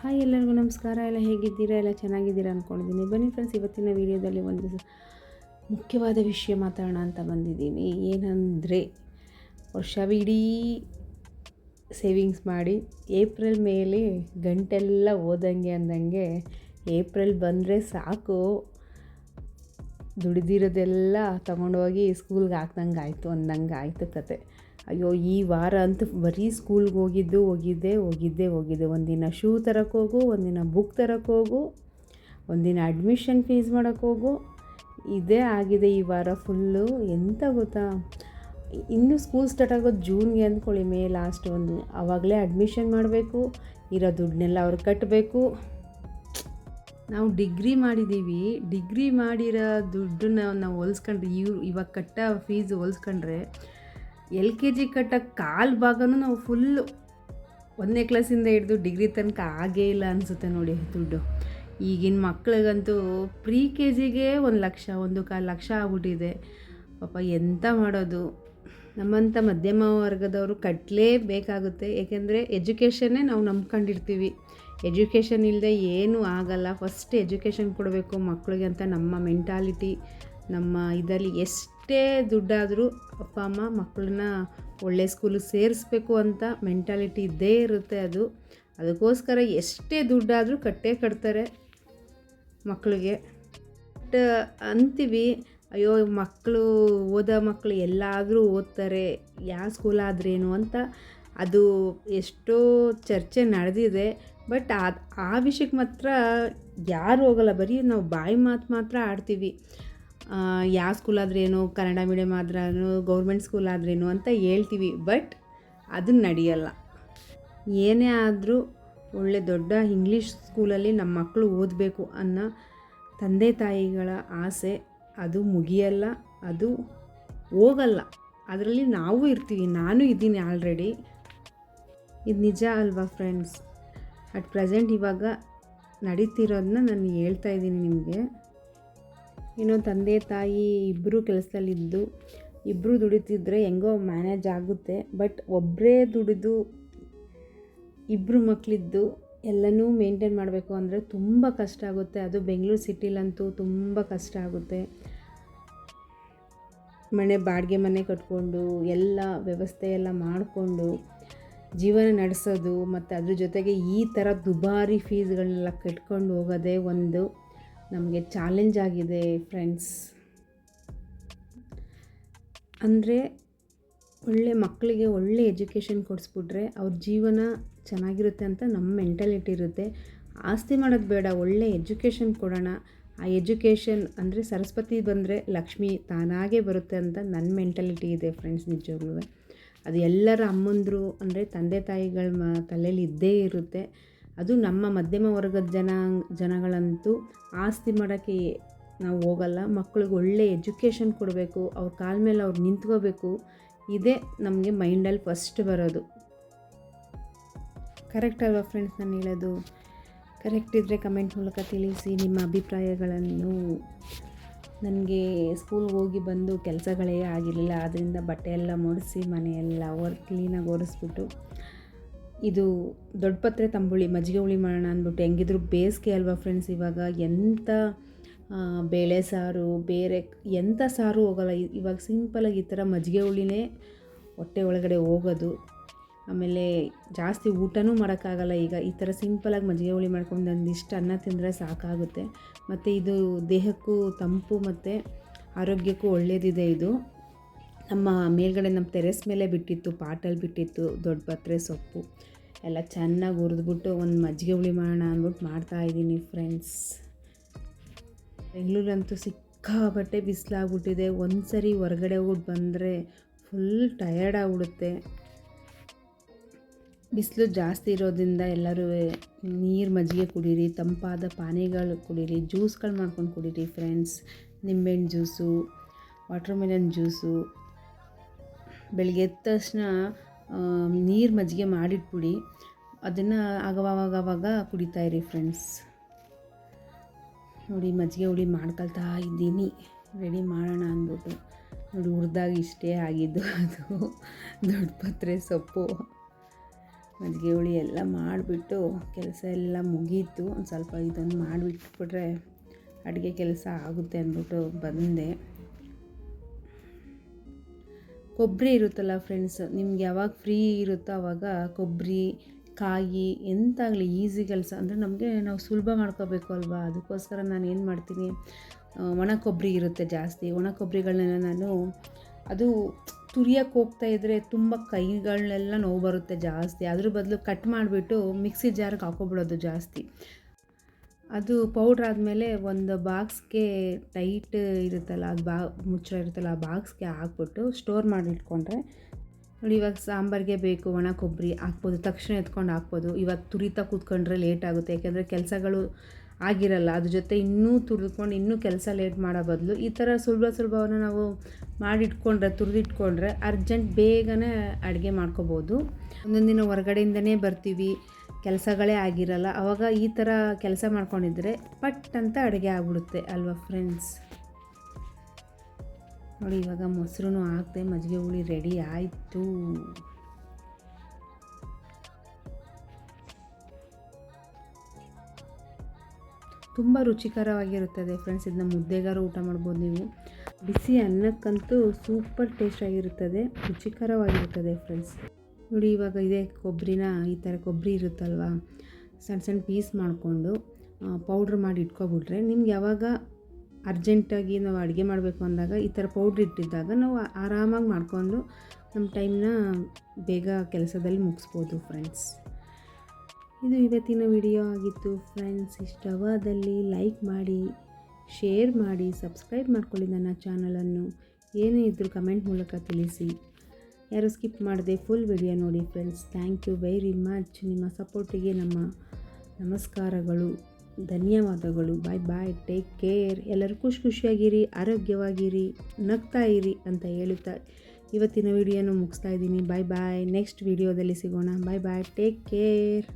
Hi ಎಲ್ಲರಿಗೂ ನಮಸ್ಕಾರ. ಎಲ್ಲ ಹೇಗಿದ್ದೀರಾ? ಎಲ್ಲ ಚೆನ್ನಾಗಿದ್ದೀರಾ ಅಂದ್ಕೊಂಡಿದ್ದೀನಿ. ಬನ್ನಿ ಫ್ರೆಂಡ್ಸ್, ಇವತ್ತಿನ ವಿಡಿಯೋದಲ್ಲಿ ಒಂದು ಮುಖ್ಯವಾದ ವಿಷಯ ಮಾತಾಡೋಣ ಅಂತ ಬಂದಿದ್ದೀನಿ. ಏನಂದರೆ, ವರ್ಷವಿಡೀ ಸೇವಿಂಗ್ಸ್ ಮಾಡಿ ಏಪ್ರಿಲ್ ಮೇಲೆ ಗಂಟೆಲ್ಲ ಓದಂಗೆ ಅಂದಂಗೆ ಏಪ್ರಿಲ್ ಬಂದರೆ ಸಾಕು ದುಡಿದಿರೋದೆಲ್ಲ ತೊಗೊಂಡೋಗಿ ಸ್ಕೂಲ್ಗೆ ಹಾಕ್ದಂಗೆ ಆಯಿತು ಅಂದಂಗೆ ಆಯಿತು ಕತೆ. ಅಯ್ಯೋ, ಈ ವಾರ ಅಂತೂ ಬರೀ ಸ್ಕೂಲ್ಗೆ ಹೋಗಿದ್ದೆ. ಒಂದಿನ ಶೂ ತರೋಕ್ಕೋಗು, ಒಂದಿನ ಬುಕ್ ತರೋಕ್ಕೋಗು, ಒಂದಿನ ಅಡ್ಮಿಷನ್ ಫೀಸ್ ಮಾಡೋಕ್ಕೋಗು, ಇದೇ ಆಗಿದೆ ಈ ವಾರ ಫುಲ್ಲು. ಎಂತ ಗೊತ್ತಾ, ಇನ್ನು ಸ್ಕೂಲ್ ಸ್ಟಾರ್ಟ್ ಆಗೋದು ಜೂನ್ಗೆ ಅಂದ್ಕೊಳ್ಳಿ, ಮೇ ಲಾಸ್ಟ್ ಆವಾಗಲೇ ಅಡ್ಮಿಷನ್ ಮಾಡಬೇಕು, ಇರೋ ದುಡ್ಡನ್ನೆಲ್ಲ ಅವ್ರು ಕಟ್ಟಬೇಕು. ನಾವು ಡಿಗ್ರಿ ಮಾಡಿದ್ದೀವಿ, ಡಿಗ್ರಿ ಮಾಡಿರೋ ದುಡ್ಡನ್ನ ನಾವು ಹೋಲಿಸ್ಕೊಂಡ್ರೆ ಇವಾಗ ಕಟ್ಟೋ ಫೀಸ್ ಹೋಲಿಸ್ಕೊಂಡ್ರೆ LKG ಕಟ್ಟೋ ಕಾಲು ಭಾಗನೂ ನಾವು ಫುಲ್ಲು 1ನೇ ಕ್ಲಾಸಿಂದ ಹಿಡಿದು ಡಿಗ್ರಿ ತನಕ ಆಗೇ ಇಲ್ಲ ಅನಿಸುತ್ತೆ ನೋಡಿ ದುಡ್ಡು. ಈಗಿನ ಮಕ್ಳಿಗಂತೂ ಪ್ರೀ KGಗೆ 1 ಲಕ್ಷ, 1.25 ಲಕ್ಷ ಆಗ್ಬಿಟ್ಟಿದೆ. ಪಾಪ ಎಂತ ಮಾಡೋದು. ನಮ್ಮಂಥ ಮಧ್ಯಮ ವರ್ಗದವರು ಕಟ್ಟಲೇಬೇಕಾಗುತ್ತೆ. ಏಕೆಂದರೆ ಎಜುಕೇಷನ್ನೇ ನಾವು ನಂಬ್ಕೊಂಡಿರ್ತೀವಿ. ಎಜುಕೇಷನ್ ಇಲ್ಲದೆ ಏನೂ ಆಗಲ್ಲ. ಫಸ್ಟ್ ಎಜುಕೇಷನ್ ಕೊಡಬೇಕು ಮಕ್ಕಳಿಗೆ ಅಂತ ನಮ್ಮ ಮೆಂಟಾಲಿಟಿ. ನಮ್ಮ ಇದರಲ್ಲಿ ಎಷ್ಟೇ ದುಡ್ಡಾದರೂ ಅಪ್ಪ ಅಮ್ಮ ಮಕ್ಕಳನ್ನ ಒಳ್ಳೆ ಸ್ಕೂಲಿಗೆ ಸೇರಿಸ್ಬೇಕು ಅಂತ ಮೆಂಟಾಲಿಟಿ ಇದ್ದೇ ಇರುತ್ತೆ. ಅದಕ್ಕೋಸ್ಕರ ಎಷ್ಟೇ ದುಡ್ಡಾದರೂ ಕಟ್ತಾರೆ ಮಕ್ಕಳಿಗೆ. ಬಟ್ ಅಂತೀವಿ, ಅಯ್ಯೋ ಮಕ್ಕಳು ಮಕ್ಕಳು ಎಲ್ಲಾದರೂ ಓದ್ತಾರೆ, ಯಾವ ಸ್ಕೂಲಾದ್ರೇನು ಅಂತ. ಅದು ಎಷ್ಟೋ ಚರ್ಚೆ ನಡೆದಿದೆ. ಬಟ್ ಆ ವಿಷಯಕ್ಕೆ ಮಾತ್ರ ಯಾರು ಹೋಗಲ್ಲ. ಬರೀ ನಾವು ಬಾಯಿ ಮಾತು ಮಾತ್ರ ಆಡ್ತೀವಿ. ಯಾವ ಸ್ಕೂಲಾದ್ರೇನು, ಕನ್ನಡ ಮೀಡಿಯಮ್ ಆದ್ರೂ, ಗೌರ್ಮೆಂಟ್ ಸ್ಕೂಲ್ ಆದ್ರೇನು ಅಂತ ಹೇಳ್ತೀವಿ. ಬಟ್ ಅದು ನಡೆಯಲ್ಲ. ಏನೇ ಆದರೂ ಒಳ್ಳೆ ದೊಡ್ಡ ಇಂಗ್ಲೀಷ್ ಸ್ಕೂಲಲ್ಲಿ ನಮ್ಮ ಮಕ್ಕಳು ಓದಬೇಕು ಅನ್ನೋ ತಂದೆ ತಾಯಿಗಳ ಆಸೆ ಅದು ಮುಗಿಯಲ್ಲ, ಅದು ಹೋಗಲ್ಲ. ಅದರಲ್ಲಿ ನಾವು ಇರ್ತೀವಿ, ನಾನು ಇದ್ದೀನಿ ಆಲ್ರೆಡಿ. ಇದು ನಿಜ ಅಲ್ವಾ ಫ್ರೆಂಡ್ಸ್? ಅಟ್ ಪ್ರೆಸೆಂಟ್ ಇವಾಗ ನಡೀತಿರೋದನ್ನ ನಾನು ಹೇಳ್ತಾ ಇದ್ದೀನಿ ನಿಮಗೆ. ಏನೋ ತಂದೆ ತಾಯಿ ಇಬ್ಬರು ಕೆಲಸದಲ್ಲಿದ್ದು ಇಬ್ಬರು ದುಡಿತಿದ್ರೆ ಹೆಂಗೋ ಮ್ಯಾನೇಜ್ ಆಗುತ್ತೆ. ಬಟ್ ಒಬ್ಬರೇ ದುಡಿದು ಇಬ್ಬರು ಮಕ್ಕಳಿದ್ದು ಎಲ್ಲನೂ ಮೇಂಟೈನ್ ಮಾಡಬೇಕು ಅಂದರೆ ತುಂಬ ಕಷ್ಟ ಆಗುತ್ತೆ. ಅದು ಬೆಂಗಳೂರು ಸಿಟಿಲಂತೂ ತುಂಬ ಕಷ್ಟ ಆಗುತ್ತೆ. ಬಾಡಿಗೆ ಮನೆ ಕಟ್ಕೊಂಡು ಎಲ್ಲ ವ್ಯವಸ್ಥೆ ಎಲ್ಲ ಮಾಡಿಕೊಂಡು ಜೀವನ ನಡೆಸೋದು, ಮತ್ತು ಅದ್ರ ಜೊತೆಗೆ ಈ ಥರ ದುಬಾರಿ ಫೀಸ್ಗಳನ್ನೆಲ್ಲ ಕಟ್ಕೊಂಡು ಹೋಗೋದೇ ಒಂದು ನಮಗೆ ಚಾಲೆಂಜ್ ಆಗಿದೆ ಫ್ರೆಂಡ್ಸ್. ಅಂದರೆ ಮಕ್ಕಳಿಗೆ ಒಳ್ಳೆ ಎಜುಕೇಷನ್ ಕೊಡಿಸ್ಬಿಟ್ರೆ ಅವ್ರ ಜೀವನ ಚೆನ್ನಾಗಿರುತ್ತೆ ಅಂತ ನಮ್ಮ ಮೆಂಟಾಲಿಟಿ ಇರುತ್ತೆ. ಆಸ್ತಿ ಮಾಡೋದು ಬೇಡ, ಒಳ್ಳೆ ಎಜುಕೇಷನ್ ಕೊಡೋಣ. ಆ ಎಜುಕೇಷನ್ ಅಂದರೆ ಸರಸ್ವತಿ ಬಂದರೆ ಲಕ್ಷ್ಮಿ ತಾನಾಗೇ ಬರುತ್ತೆ ಅಂತ ನನ್ನ ಮೆಂಟಾಲಿಟಿ ಇದೆ ಫ್ರೆಂಡ್ಸ್. ನಿಜವಾಗ್ಲೂ ಅದು ಎಲ್ಲರ ಅಮ್ಮಂದರು ಅಂದರೆ ತಂದೆ ತಾಯಿಗಳ ತಲೆಯಲ್ಲಿ ಇದ್ದೇ ಇರುತ್ತೆ. ಅದು ನಮ್ಮ ಮಧ್ಯಮ ವರ್ಗದ ಜನಗಳಂತೂ ಆಸ್ತಿ ಮಾಡೋಕ್ಕೆ ನಾವು ಹೋಗಲ್ಲ. ಮಕ್ಕಳಿಗೆ ಒಳ್ಳೆ ಎಜುಕೇಷನ್ ಕೊಡಬೇಕು, ಅವ್ರ ಕಾಲ ಮೇಲೆ ಅವ್ರು ನಿಂತ್ಕೋಬೇಕು. ಇದೇ ನಮಗೆ ಮೈಂಡಲ್ಲಿ ಫಸ್ಟ್ ಬರೋದು. ಕರೆಕ್ಟ್ ಅಲ್ವಾ ಫ್ರೆಂಡ್ಸ್ ನಾನು ಹೇಳೋದು? ಕರೆಕ್ಟ್ ಇದ್ದರೆ ಕಮೆಂಟ್ ಮೂಲಕ ತಿಳಿಸಿ ನಿಮ್ಮ ಅಭಿಪ್ರಾಯಗಳನ್ನು. ನನಗೆ ಸ್ಕೂಲ್ಗೆ ಹೋಗಿ ಬಂದು ಕೆಲಸಗಳೇ ಆಗಿರಲಿಲ್ಲ. ಆದ್ದರಿಂದ ಬಟ್ಟೆ ಎಲ್ಲ ಮುಡಿಸಿ ಮನೆಯೆಲ್ಲ ಕ್ಲೀನಾಗಿ ಒರೆಸ್ಬಿಟ್ಟು, ಇದು ದೊಡ್ಡಪತ್ರೆ ತಂಬುಳಿ ಮಜ್ಜಿಗೆ ಹುಳಿ ಮಾಡೋಣ ಅಂದ್ಬಿಟ್ಟು. ಹೆಂಗಿದ್ರು ಬೇಸಿಗೆ ಅಲ್ವಾ ಫ್ರೆಂಡ್ಸ್, ಇವಾಗ ಎಂಥ ಬೇಳೆ ಸಾರು ಬೇರೆ ಎಂಥ ಸಾರು ಹೋಗೋಲ್ಲ. ಇವಾಗ ಸಿಂಪಲಾಗಿ ಈ ಥರ ಮಜ್ಜಿಗೆ ಹುಳಿನೇ ಹೊಟ್ಟೆ ಒಳಗಡೆ ಹೋಗೋದು. ಆಮೇಲೆ ಜಾಸ್ತಿ ಊಟನೂ ಮಾಡೋಕ್ಕಾಗಲ್ಲ. ಈಗ ಈ ಥರ ಸಿಂಪಲಾಗಿ ಮಜ್ಜಿಗೆ ಹುಳಿ ಮಾಡ್ಕೊಂಡು ಒಂದಿಷ್ಟು ಅನ್ನ ತಿಂದರೆ ಸಾಕಾಗುತ್ತೆ. ಮತ್ತು ಇದು ದೇಹಕ್ಕೂ ತಂಪು ಮತ್ತು ಆರೋಗ್ಯಕ್ಕೂ ಒಳ್ಳೆಯದಿದೆ. ಇದು ನಮ್ಮ ಮೇಲ್ಗಡೆ ನಮ್ಮ ಟೆರೆಸ್ ಮೇಲೆ ಬಿಟ್ಟಿತ್ತು, ಪಾಟಲ್ಲಿ ಬಿಟ್ಟಿತ್ತು ದೊಡ್ಡಪತ್ರೆ ಸೊಪ್ಪು ಎಲ್ಲ ಚೆನ್ನಾಗಿ ಹುರಿದ್ಬಿಟ್ಟು ಒಂದು ಮಜ್ಜಿಗೆ ಹುಳಿ ಮಾಡೋಣ ಅಂದ್ಬಿಟ್ಟು ಮಾಡ್ತಾಯಿದ್ದೀನಿ ಫ್ರೆಂಡ್ಸ್. ಬೆಂಗಳೂರಂತೂ ಸಿಕ್ಕಾಪಟ್ಟೆ ಬಿಸಿಲಾಗ್ಬಿಟ್ಟಿದೆ. ಒಂದು ಸರಿ ಹೊರಗಡೆ ಹೋಗ್ಬಿಟ್ಟು ಬಂದರೆ ಫುಲ್ ಟಯರ್ಡ್ ಆಗಿಬಿಡುತ್ತೆ. ಬಿಸಿಲು ಜಾಸ್ತಿ ಇರೋದ್ರಿಂದ ಎಲ್ಲರೂ ನೀರು ಮಜ್ಜಿಗೆ ಕುಡೀರಿ, ತಂಪಾದ ಪಾನೀಯಗಳು ಕುಡೀರಿ, ಜ್ಯೂಸ್ಗಳು ಮಾಡ್ಕೊಂಡು ಕುಡೀರಿ ಫ್ರೆಂಡ್ಸ್. ನಿಂಬೆಹಣ್ಣು ಜ್ಯೂಸು, ವಾಟರ್ ಮೆಲನ್ ಜ್ಯೂಸು. ಬೆಳಗ್ಗೆ ಎದ್ದ ತಕ್ಷಣ ನೀರು ಮಜ್ಜಿಗೆ ಮಾಡಿಟ್ಬಿಡಿ, ಅದನ್ನು ಆವಾಗ ಕುಡಿತಾಯಿರಿ ಫ್ರೆಂಡ್ಸ್. ನೋಡಿ ಮಜ್ಜಿಗೆ ಹುಳಿ ಮಾಡ್ಕೊಳ್ತಾ ಇದ್ದೀನಿ, ರೆಡಿ ಮಾಡೋಣ ಅಂದ್ಬಿಟ್ಟು. ನೋಡಿ ಹುರಿದಾಗ ಇಷ್ಟೇ ಆಗಿದ್ದು, ಅದು ದೊಡ್ಡಪತ್ರೆ ಸೊಪ್ಪು. ಮಜ್ಜಿಗೆ ಹುಳಿ ಎಲ್ಲ ಮಾಡಿಬಿಟ್ಟು ಕೆಲಸ ಎಲ್ಲ ಮುಗೀತು. ಒಂದು ಸ್ವಲ್ಪ ಇದನ್ನು ಮಾಡಿಬಿಟ್ಬಿಟ್ರೆ ಅಡುಗೆ ಕೆಲಸ ಆಗುತ್ತೆ ಅಂದ್ಬಿಟ್ಟು ಬಂದೆ. ಕೊಬ್ಬರಿ ಇರುತ್ತಲ್ಲ ಫ್ರೆಂಡ್ಸ್, ನಿಮ್ಗೆ ಯಾವಾಗ ಫ್ರೀ ಇರುತ್ತೋ ಆವಾಗ ಕೊಬ್ಬರಿ, ಕಾಯಿ ಎಂತಾಗಲಿ ಈಸಿ ಕೆಲಸ ಅಂದರೆ ನಮಗೆ ನಾವು ಸುಲಭ ಮಾಡ್ಕೋಬೇಕು ಅಲ್ವಾ. ಅದಕ್ಕೋಸ್ಕರ ನಾನು ಏನು ಮಾಡ್ತೀನಿ, ಒಣ ಕೊಬ್ಬರಿ ಇರುತ್ತೆ ಜಾಸ್ತಿ, ಒಣ ಕೊಬ್ಬರಿಗಳನ್ನೆಲ್ಲ ನಾನು ಅದು ತುರಿಯೋಕ್ಕೆ ಹೋಗ್ತಾಯಿದ್ರೆ ತುಂಬ ಕೈಗಳನ್ನೆಲ್ಲ ನೋವು ಬರುತ್ತೆ ಜಾಸ್ತಿ. ಅದ್ರ ಬದಲು ಕಟ್ ಮಾಡಿಬಿಟ್ಟು ಮಿಕ್ಸಿ ಜಾರ್ಗೆ ಹಾಕೊಬಿಡೋದು ಜಾಸ್ತಿ. ಅದು ಪೌಡ್ರ್ ಆದಮೇಲೆ ಒಂದು ಬಾಕ್ಸ್ಗೆ ಟೈಟ್ ಇರುತ್ತಲ್ಲ, ಅದು ಮುಚ್ಚಳ ಇರುತ್ತಲ್ಲ, ಆ ಬಾಕ್ಸ್ಗೆ ಹಾಕ್ಬಿಟ್ಟು ಸ್ಟೋರ್ ಮಾಡಿಟ್ಕೊಂಡ್ರೆ ನೋಡಿ, ಇವಾಗ ಸಾಂಬಾರಿಗೆ ಬೇಕು ಒಣ ಕೊಬ್ಬರಿ ಹಾಕ್ಬೋದು, ತಕ್ಷಣ ಎತ್ಕೊಂಡು ಹಾಕ್ಬೋದು. ಇವಾಗ ತುರಿತಾ ಕೂತ್ಕೊಂಡ್ರೆ ಲೇಟ್ ಆಗುತ್ತೆ, ಯಾಕೆಂದರೆ ಕೆಲಸಗಳು ಆಗಿರಲ್ಲ. ಅದ್ರ ಜೊತೆ ಇನ್ನೂ ತುರಿದ್ಕೊಂಡು ಇನ್ನೂ ಕೆಲಸ ಲೇಟ್ ಮಾಡೋ ಬದಲು ಈ ಥರ ಸುಲಭವನ್ನು ನಾವು ಮಾಡಿಟ್ಕೊಂಡ್ರೆ, ತುರಿದಿಟ್ಕೊಂಡ್ರೆ ಅರ್ಜೆಂಟ್ ಬೇಗನೆ ಅಡುಗೆ ಮಾಡ್ಕೋಬೋದು. ಒಂದೊಂದು ದಿನ ಹೊರಗಡೆಯಿಂದನೇ ಬರ್ತೀವಿ, ಕೆಲಸಗಳೇ ಆಗಿರಲ್ಲ, ಆವಾಗ ಈ ಥರ ಕೆಲಸ ಮಾಡ್ಕೊಂಡಿದ್ರೆ ಪಟ್ ಅಂತ ಅಡುಗೆ ಆಗ್ಬಿಡುತ್ತೆ ಅಲ್ವಾ ಫ್ರೆಂಡ್ಸ್. ನೋಡಿ, ಇವಾಗ ಮೊಸರು ಹಾಕ್ದೆ, ಮಜ್ಜಿಗೆ ಹುಳಿ ರೆಡಿ ಆಯಿತು. ತುಂಬ ರುಚಿಕರವಾಗಿರುತ್ತದೆ ಫ್ರೆಂಡ್ಸ್. ಇದನ್ನ ಮುದ್ದೆಗಾರು ಊಟ ಮಾಡ್ಬೋದು ನೀವು. ಬಿಸಿ ಅನ್ನಕ್ಕಂತೂ ಸೂಪರ್ ಟೇಸ್ಟಾಗಿರುತ್ತದೆ, ರುಚಿಕರವಾಗಿರುತ್ತದೆ ಫ್ರೆಂಡ್ಸ್. ನೋಡಿ, ಇವಾಗ ಇದೇ ಕೊಬ್ಬರಿನ ಈ ಥರ ಕೊಬ್ಬರಿ ಇರುತ್ತಲ್ವ, ಸಣ್ಣ ಸಣ್ಣ ಪೀಸ್ ಮಾಡಿಕೊಂಡು ಪೌಡ್ರ್ ಮಾಡಿ ಇಟ್ಕೊಬಿಟ್ರೆ ನಿಮ್ಗೆ ಯಾವಾಗ ಅರ್ಜೆಂಟಾಗಿ ನಾವು ಅಡುಗೆ ಮಾಡಬೇಕು ಅಂದಾಗ ಈ ಥರ ಪೌಡ್ರ್ ಇಟ್ಟಿದ್ದಾಗ ನಾವು ಆರಾಮಾಗಿ ಮಾಡಿಕೊಂಡು ನಮ್ಮ ಟೈಮ್ನ ಬೇಗ ಕೆಲಸದಲ್ಲಿ ಮುಗಿಸ್ಬೋದು ಫ್ರೆಂಡ್ಸ್. ಇದು ಇವತ್ತಿನ ವಿಡಿಯೋ ಆಗಿತ್ತು ಫ್ರೆಂಡ್ಸ್. ಇಷ್ಟವಾದಲ್ಲಿ ಲೈಕ್ ಮಾಡಿ, ಶೇರ್ ಮಾಡಿ, ಸಬ್ಸ್ಕ್ರೈಬ್ ಮಾಡ್ಕೊಳ್ಳಿ ನನ್ನ ಚಾನಲನ್ನು. ಏನೇ ಇದ್ದರೂ ಕಮೆಂಟ್ ಮೂಲಕ ತಿಳಿಸಿ. ಯಾರು ಸ್ಕಿಪ್ ಮಾಡದೆ ಫುಲ್ ವಿಡಿಯೋ ನೋಡಿ friends. Thank you very much. ನಿಮ್ಮ ಸಪೋರ್ಟಿಗೆ ನಮ್ಮ ನಮಸ್ಕಾರಗಳು, ಧನ್ಯವಾದಗಳು. Bye bye, take care. ಎಲ್ಲರೂ ಖುಷಿಯಾಗಿರಿ, ಆರೋಗ್ಯವಾಗಿರಿ, ನಗ್ತಾ ಇರಿ ಅಂತ ಹೇಳುತ್ತಾ ಇವತ್ತಿನ ವಿಡಿಯೋನ ಮುಗಿಸ್ತಾ ಇದ್ದೀನಿ. ಬಾಯ್ ಬಾಯ್. ನೆಕ್ಸ್ಟ್ ವಿಡಿಯೋದಲ್ಲಿ ಸಿಗೋಣ. ಬಾಯ್ ಬಾಯ್, ಟೇಕ್ ಕೇರ್.